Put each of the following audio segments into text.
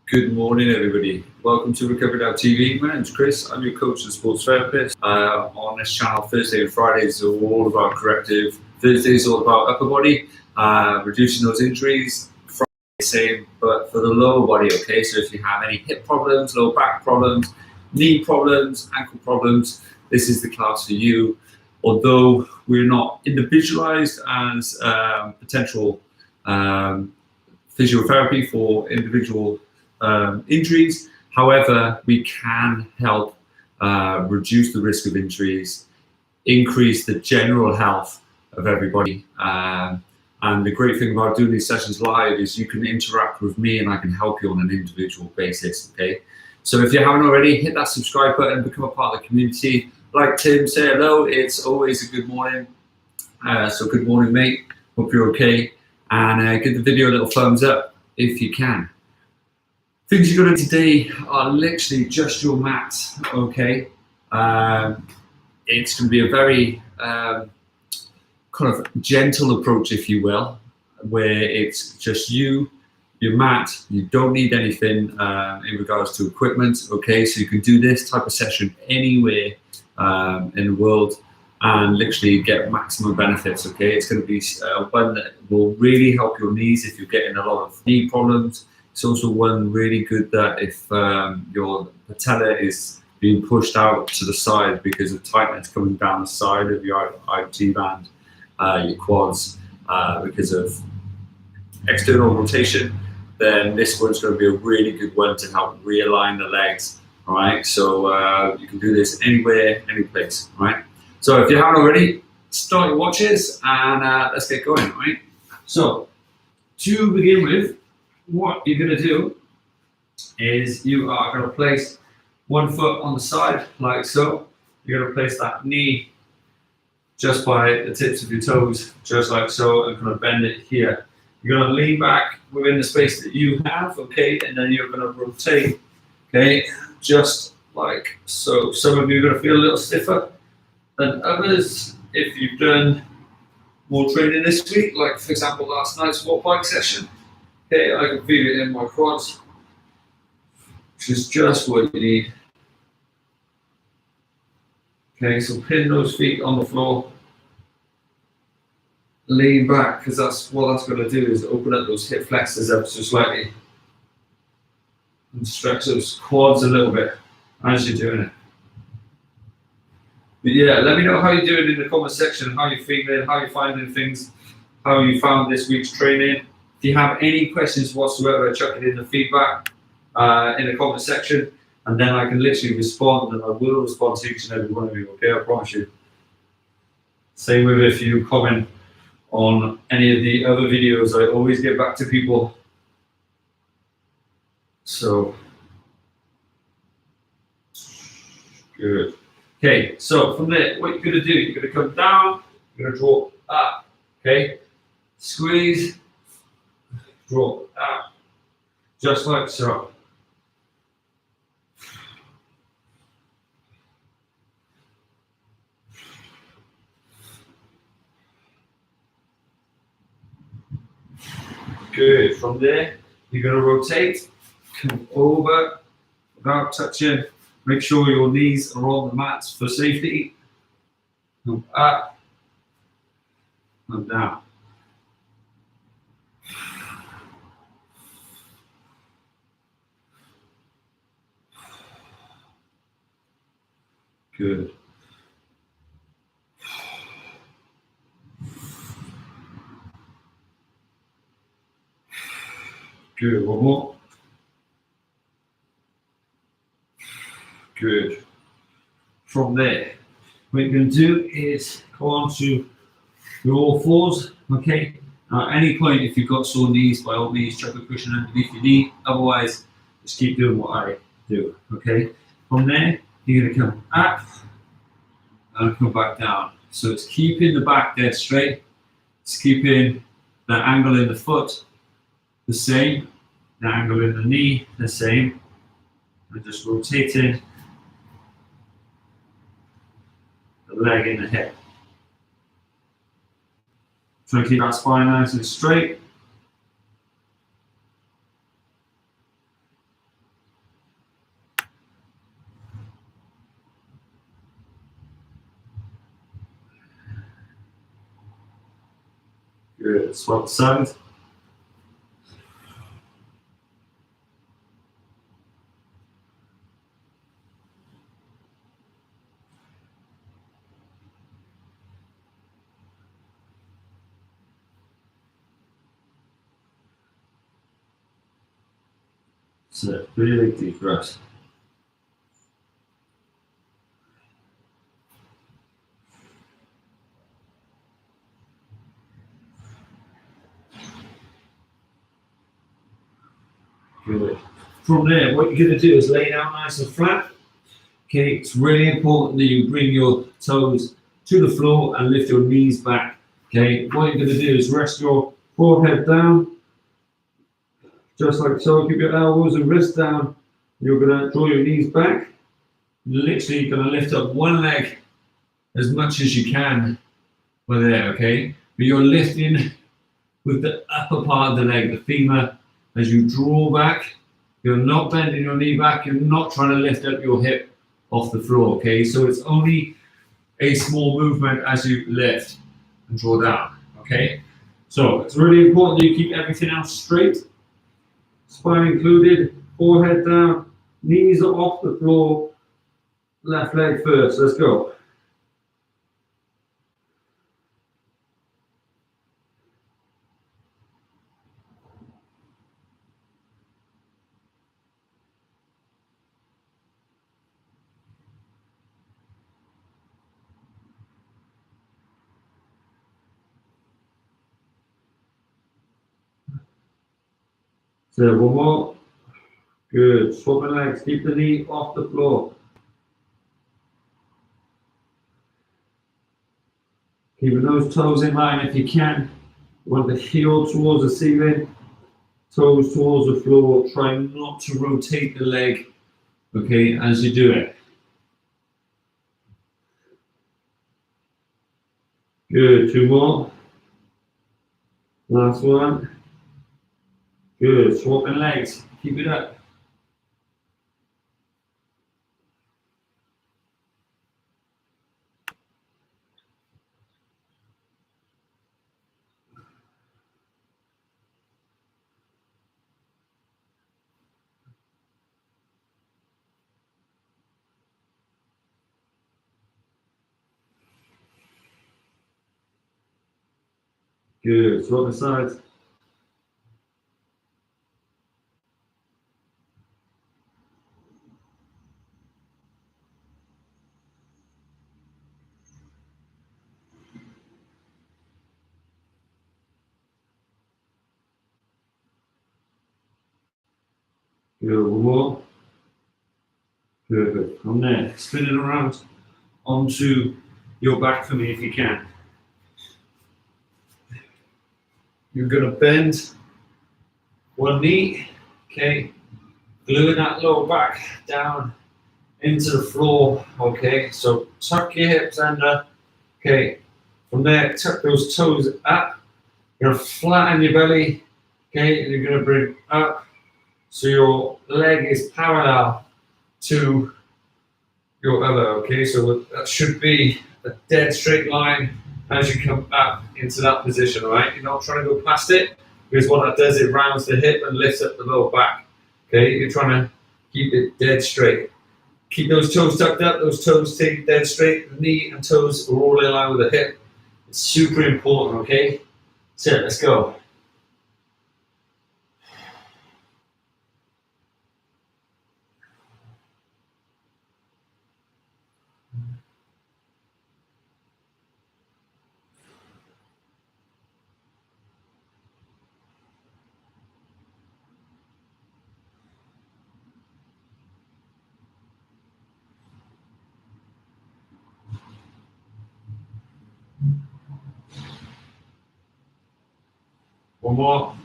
Good morning, everybody. Welcome to Recovery Now TV. My name's Chris. I'm your coach and sports therapist. On this channel, Thursday and Fridays are all about corrective. Thursdays all about upper body, reducing those injuries. Friday, same, but for the lower body. Okay, so if you have any hip problems, lower back problems, knee problems, ankle problems, this is the class for you. Although we're not individualized as potential physiotherapy for individual injuries. However, we can help reduce the risk of injuries, increase the general health of everybody. And the great thing about doing these sessions live is you can interact with me and I can help you on an individual basis, okay? So if you haven't already, hit that subscribe button, become a part of the community. Like Tim, say hello. It's always a good morning. So good morning, mate. Hope you're okay. And give the video a little thumbs up if you can. Things you're going to do today are literally just your mat, okay? It's going to be a very kind of gentle approach, if you will, where it's just you, your mat. You don't need anything in regards to equipment, okay? So you can do this type of session anywhere in the world and literally get maximum benefits, okay? It's going to be one that will really help your knees if you're getting a lot of knee problems. It's also one really good that if your patella is being pushed out to the side because of tightness coming down the side of your IT band, your quads, because of external rotation, then this one's going to be a really good one to help realign the legs, all right? So you can do this anywhere, any place, all right? So if you haven't already, start your watches and let's get going, all right? So to begin with, what you're going to do is you are going to place one foot on the side like so. You're going to place that knee just by the tips of your toes, just like so, and kind of bend it here. You're going to lean back within the space that you have, okay, and then you're going to rotate, okay, just like so. Some of you are going to feel a little stiffer than others if you've done more training this week, like for example last night's walk bike session. Okay, I can feel it in my quads, which is just what you need. Okay, so pin those feet on the floor, lean back, because that's what that's going to do is open up those hip flexors ever so slightly and stretch those quads a little bit as you're doing it. But yeah, let me know how you're doing in the comment section, how you're feeling, how you're finding things, how you found this week's training. If you have any questions whatsoever, chuck it in the feedback in the comment section, and then I can literally respond, and I will respond to each and every one of you, okay? I promise you. Same with if you comment on any of the other videos, I always get back to people. So, good. Okay, so from there, what you're going to do, you're going to come down, you're going to draw up, okay? Squeeze, draw up, just like so. Good. From there, you're going to rotate, come over without touching. Make sure your knees are on the mats for safety. Come up and down. Good. Good. One more. Good. From there, what you're going to do is go on to your all fours, okay? At any point, if you've got sore knees, by all means, chuck a cushion underneath your knee. Otherwise, just keep doing what I do, okay? From there, you're going to come up and come back down. So it's keeping the back dead straight. It's keeping the angle in the foot the same, the angle in the knee the same, and just rotating the leg in the hip. Try to keep that spine nice and straight. Good. Swap side. So really deep breath. Good. From there, what you're going to do is lay down nice and flat. Okay, it's really important that you bring your toes to the floor and lift your knees back. Okay, what you're going to do is rest your forehead down, just like so. Keep your elbows and wrists down. You're going to draw your knees back. Literally, you're going to lift up one leg as much as you can with there, okay? But you're lifting with the upper part of the leg, the femur, as you draw back. You're not bending your knee back. You're not trying to lift up your hip off the floor, okay? So it's only a small movement as you lift and draw down, okay? So it's really important that you keep everything else straight. Spine included, forehead down, knees are off the floor, left leg first. Let's go. So one more. Good. Swapping legs. Keep the knee off the floor. Keeping those toes in line if you can. You want the heel towards the ceiling, toes towards the floor. Try not to rotate the leg, okay, as you do it. Good. Two more. Last one. Good. Swapping legs. Keep it up. Good. Swap the sides. Good. One more. Perfect. From there, spin it around onto your back for me if you can. You're going to bend one knee, okay, gluing that lower back down into the floor, okay, so tuck your hips under, okay, from there, tuck those toes up, you're going to flatten your belly, okay, and you're going to bring up, so your leg is parallel to your other, okay, so that should be a dead straight line as you come up into that position, all right? You're not trying to go past it, because what that does, it rounds the hip and lifts up the lower back, okay? You're trying to keep it dead straight. Keep those toes tucked up, those toes stay dead straight, the knee and toes are all in line with the hip. It's super important, okay? So let's go. One more.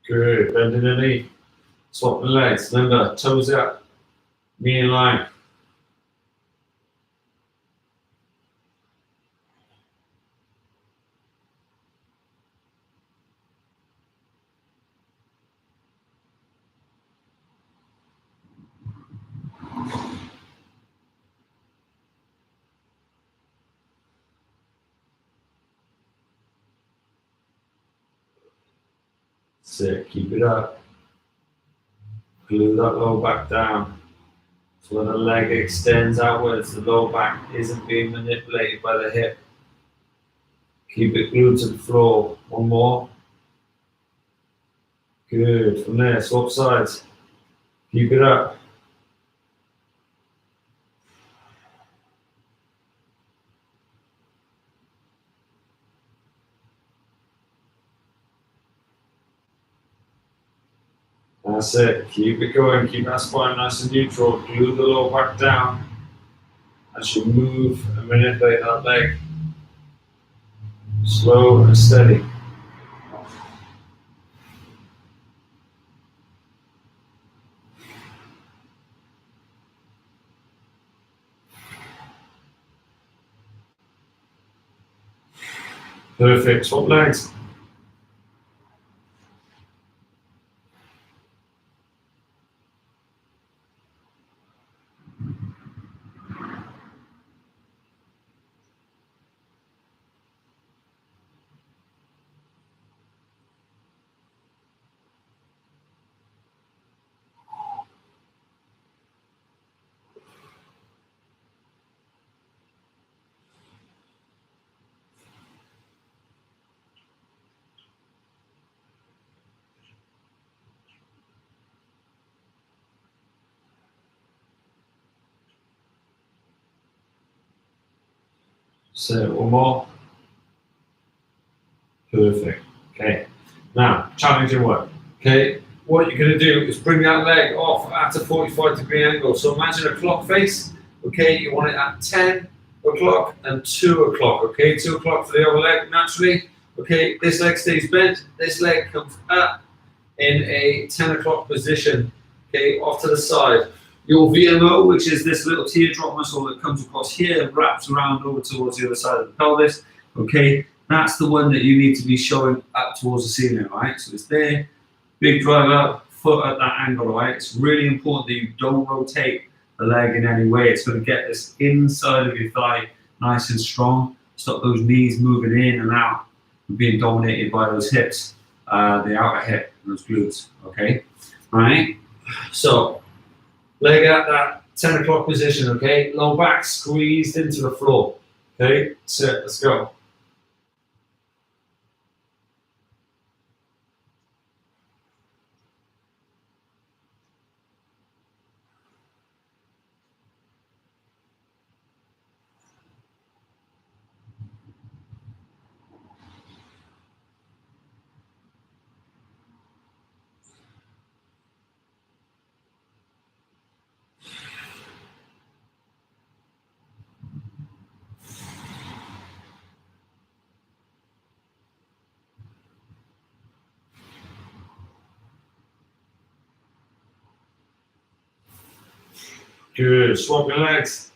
Good, bending the knee. Swap the legs, remember, toes up, knee in line. That's it, keep it up. Glue that lower back down. So when the leg extends outwards, the lower back isn't being manipulated by the hip. Keep it glued to the floor. One more. Good. From there, swap sides. Keep it up. That's it. Keep it going. Keep that spine nice and neutral. Glue the lower back down as you move and manipulate that leg. Slow and steady. Perfect. Swap legs. So one more. Perfect. Okay. Now, challenging work. Okay. What you're going to do is bring that leg off at a 45-degree angle. So imagine a clock face. Okay. You want it at 10 o'clock and 2 o'clock. Okay. 2 o'clock for the other leg naturally. Okay. This leg stays bent. This leg comes up in a 10 o'clock position. Okay. Off to the side. Your VMO, which is this little teardrop muscle that comes across here and wraps around over towards the other side of the pelvis. Okay, that's the one that you need to be showing up towards the ceiling, right? So it's there, big drive up, foot at that angle, right? It's really important that you don't rotate the leg in any way. It's going to get this inside of your thigh nice and strong. Stop those knees moving in and out and being dominated by those hips, the outer hip, those glutes, okay? All right, so leg at that 10 o'clock position, okay? Low back squeezed into the floor, okay? Sit, let's go. Good, swap your legs,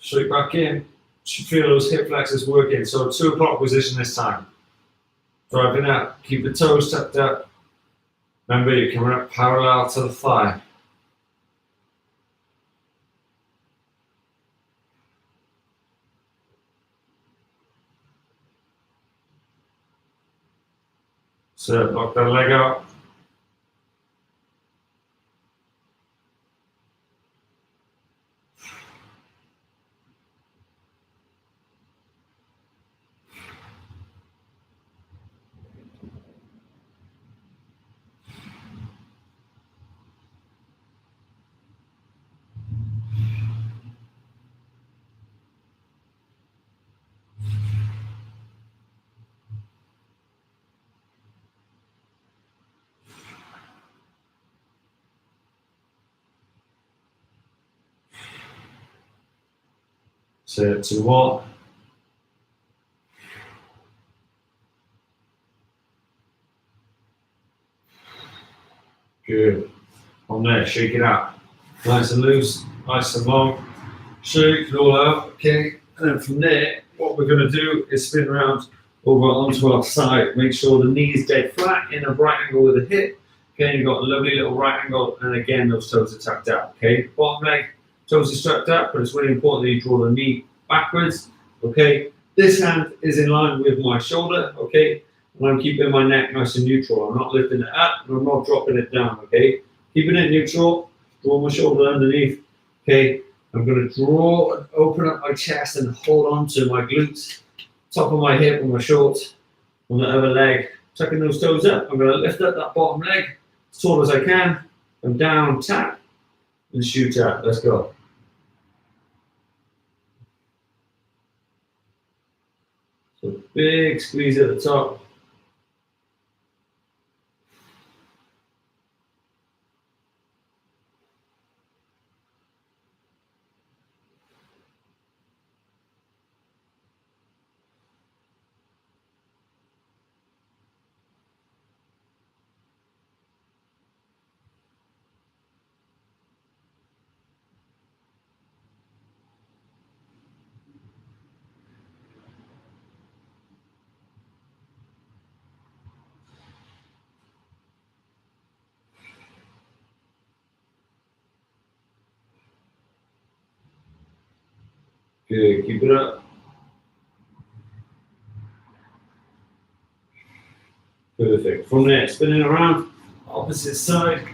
straight back in. Should feel those hip flexors working. So 2 o'clock position this time. Driving up, keep the toes tucked up. Remember, you're coming up parallel to the thigh. So lock that leg out. So 2 more. Good. On there, shake it out. Nice and loose, nice and long. Shake it all out, okay? And then from there, what we're going to do is spin around over onto our side. Make sure the knee's dead flat in a right angle with the hip. Okay, you've got a lovely little right angle, and again, those toes are tucked out. Okay, bottom leg, toes are tucked out, but it's really important that you draw the knee backwards. Okay, this hand is in line with my shoulder. Okay, and I'm keeping my neck nice and neutral. I'm not lifting it up and I'm not dropping it down, okay? Keeping it neutral, draw my shoulder underneath, okay? I'm gonna draw and open up my chest and hold on to my glutes, top of my hip on my shorts, on the other leg, tucking those toes up. I'm gonna lift up that bottom leg as tall as I can, and down, tap, and shoot up. Let's go. So big squeeze at the top. Good, keep it up. Perfect. From there, spinning around, opposite side.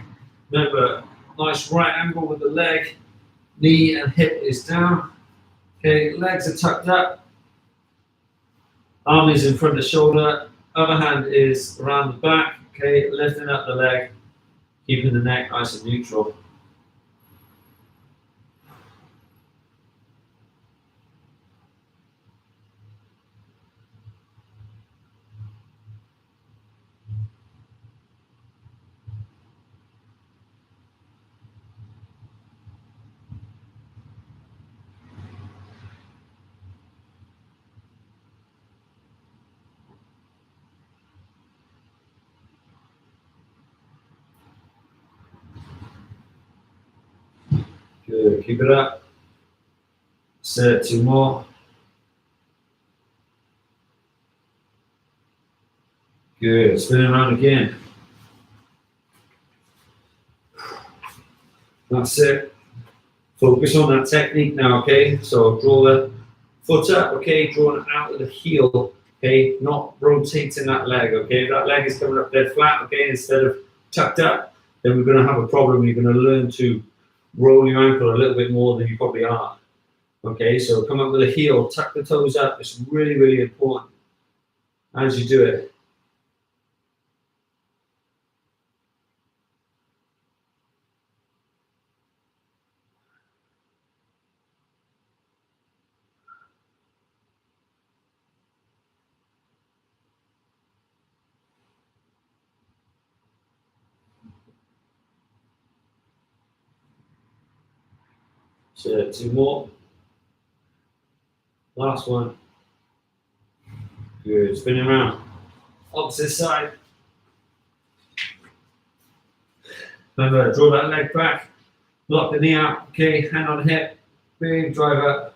Remember, nice right angle with the leg. Knee and hip is down. Okay, legs are tucked up. Arm is in front of the shoulder. Other hand is around the back. Okay, lifting up the leg, keeping the neck nice and neutral. Good, keep it up. Set 2 more. Good, spinning around again. That's it. Focus on that technique now, okay? So draw the foot up, okay? Drawing it out with the heel, okay? Not rotating that leg, okay? If that leg is coming up dead flat, okay? Instead of tucked up, then we're going to have a problem. You're going to learn to roll your ankle a little bit more than you probably are. Okay, so come up with a heel, tuck the toes up. It's really, really important as you do it. So 2 more. Last one. Good, spinning around. Opposite side. Remember, draw that leg back, lock the knee out, okay, hand on hip, big drive up.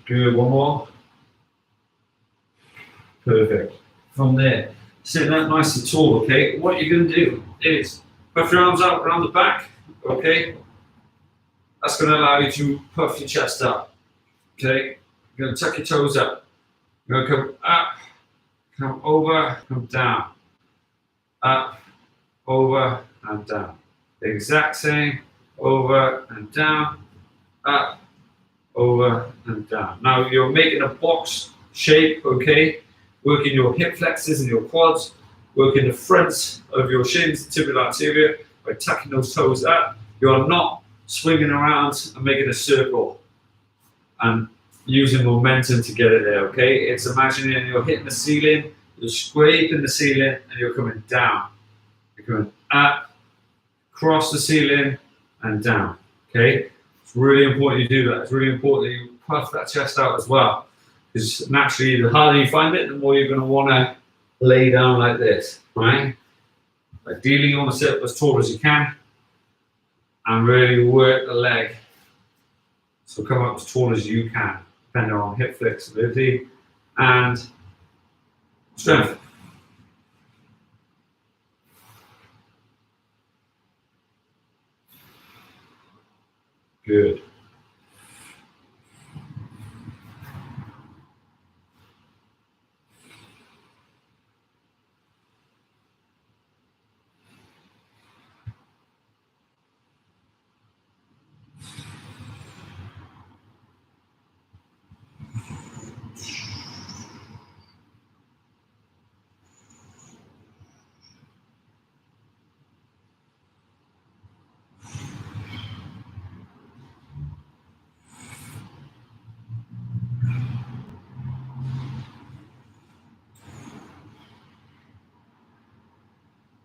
Good, 1 more. Perfect. From there, sit that nice and tall, okay? What you're going to do is puff your arms out around the back, okay? That's going to allow you to puff your chest up, okay? You're going to tuck your toes up. You're going to come up, come over, come down. Up, over, and down. The exact same, over and down, up, over, and down. Now you're making a box shape, okay? Working your hip flexors and your quads, working the fronts of your shins, tibial anterior, by tucking those toes up. You are not swinging around and making a circle and using momentum to get it there, okay? It's imagining you're hitting the ceiling, you're scraping the ceiling, and you're coming down. You're coming up, across the ceiling, and down, okay? It's really important you do that. It's really important that you puff that chest out as well. Because naturally, the harder you find it, the more you're going to want to lay down like this, right? Ideally, you want to sit up as tall as you can and really work the leg. So come up as tall as you can, depending on hip flexibility and strength. Good.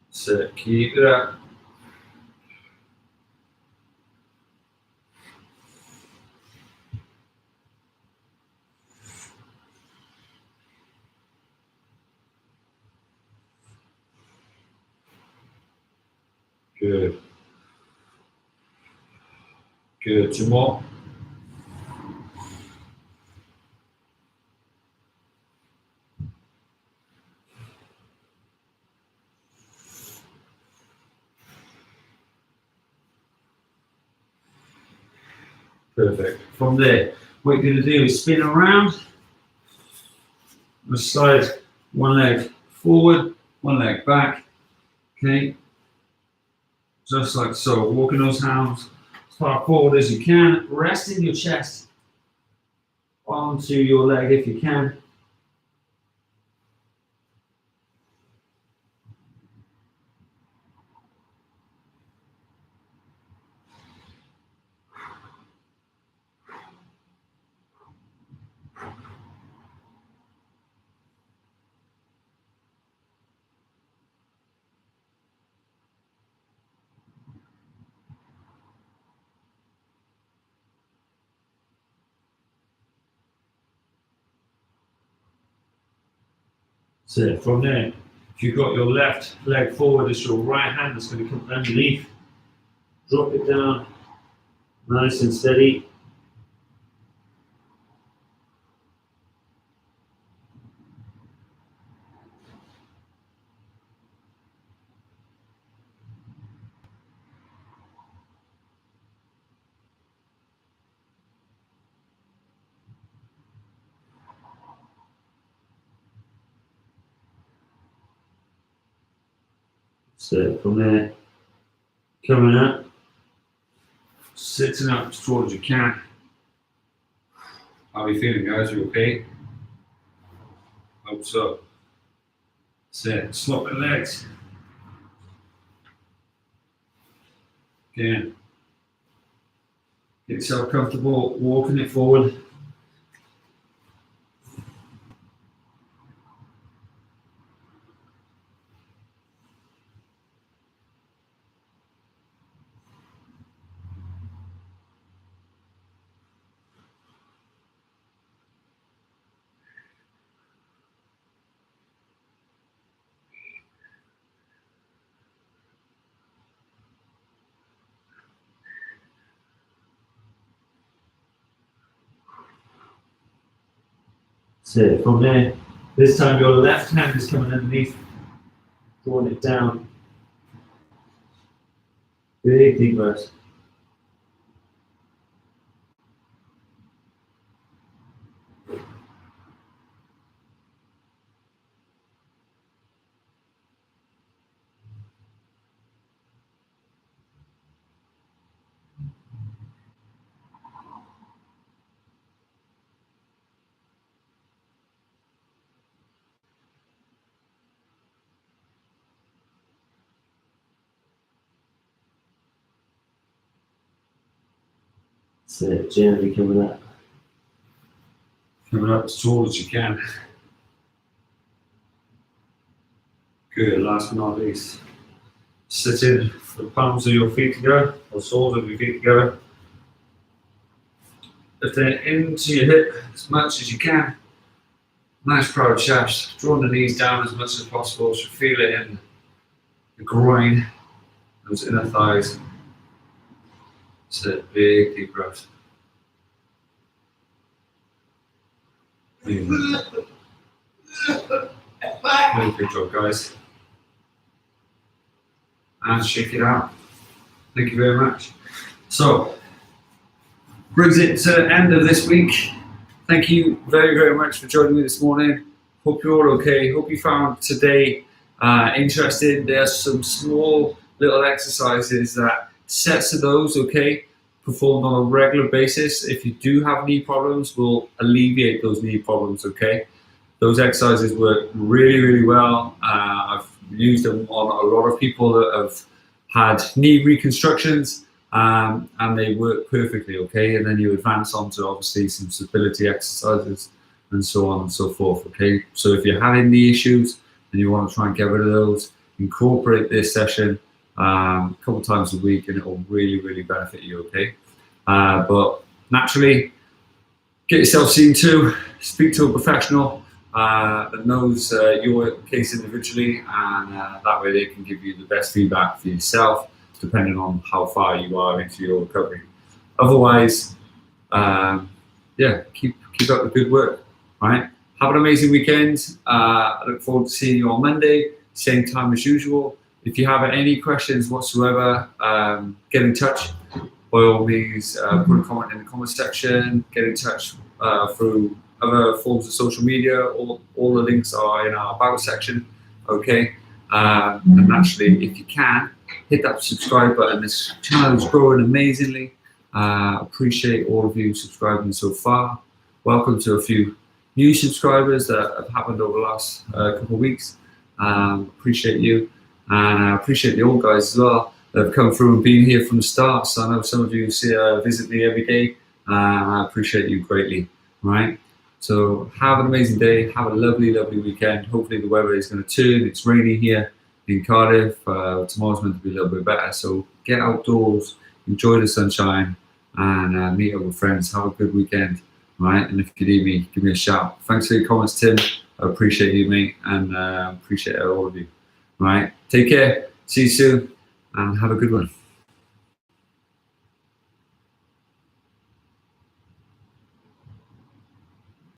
So keep it up. Good. Good. Two more. Perfect. From there, what you're going to do is spin around. Slide one leg forward, one leg back. Okay. Just like so. Walking those hands as far forward as you can. Resting your chest onto your leg if you can. So from there, if you've got your left leg forward, it's your right hand that's going to come underneath. Drop it down, nice and steady. So from there, coming up, sitting up as tall as you can. How are you feeling, guys? Are you okay? Hope so. Sit, swap the legs. Again, get yourself comfortable, walking it forward. So from there, this time your left hand is coming underneath, drawing it down. Big deep breath. So gently coming up. Coming up as tall as you can. Good, last but not least. Sit in the palms of your feet together, or soles of your feet together. lift it into your hip as much as you can. Nice proud chest. Drawing the knees down as much as possible. So feel it in the groin, those inner thighs. It's a big deep breath. Really good job, guys. And shake it out. Thank you very much. So, brings it to the end of this week. Thank you very, very much for joining me this morning. Hope you're all okay. Hope you found today interesting. There's some small little exercises that sets of those, okay, performed on a regular basis. If you do have knee problems, will alleviate those knee problems, okay? Those exercises work really, really well. I've used them on a lot of people that have had knee reconstructions, and they work perfectly, okay? And then you advance on to obviously some stability exercises and so on and so forth, okay? So if you're having knee issues and you want to try and get rid of those, incorporate this session a couple times a week and it will really, really benefit you, okay? But naturally, get yourself seen to, speak to a professional that knows your case individually, and that way they can give you the best feedback for yourself, depending on how far you are into your recovery. Otherwise, yeah, keep up the good work, right? Have an amazing weekend. I look forward to seeing you on Monday, same time as usual. If you have any questions whatsoever, get in touch. By all means, put a comment in the comment section, get in touch through other forms of social media. All the links are in our about section, okay? And naturally, if you can, hit that subscribe button. This channel is growing amazingly. Appreciate all of you subscribing so far. Welcome to a few new subscribers that have happened over the last couple of weeks. Appreciate you, and I appreciate the old guys as well that have come through and been here from the start. So I know some of you visit me every day. I appreciate you greatly, right? So have an amazing day. Have a lovely, lovely weekend. Hopefully the weather is going to turn. It's raining here in Cardiff. Tomorrow's meant to be a little bit better. So get outdoors, enjoy the sunshine, and meet up with friends. Have a good weekend, right? And if you need me, give me a shout. Thanks for your comments, Tim. I appreciate you, mate, and appreciate all of you. All right, take care. See you soon, and have a good one.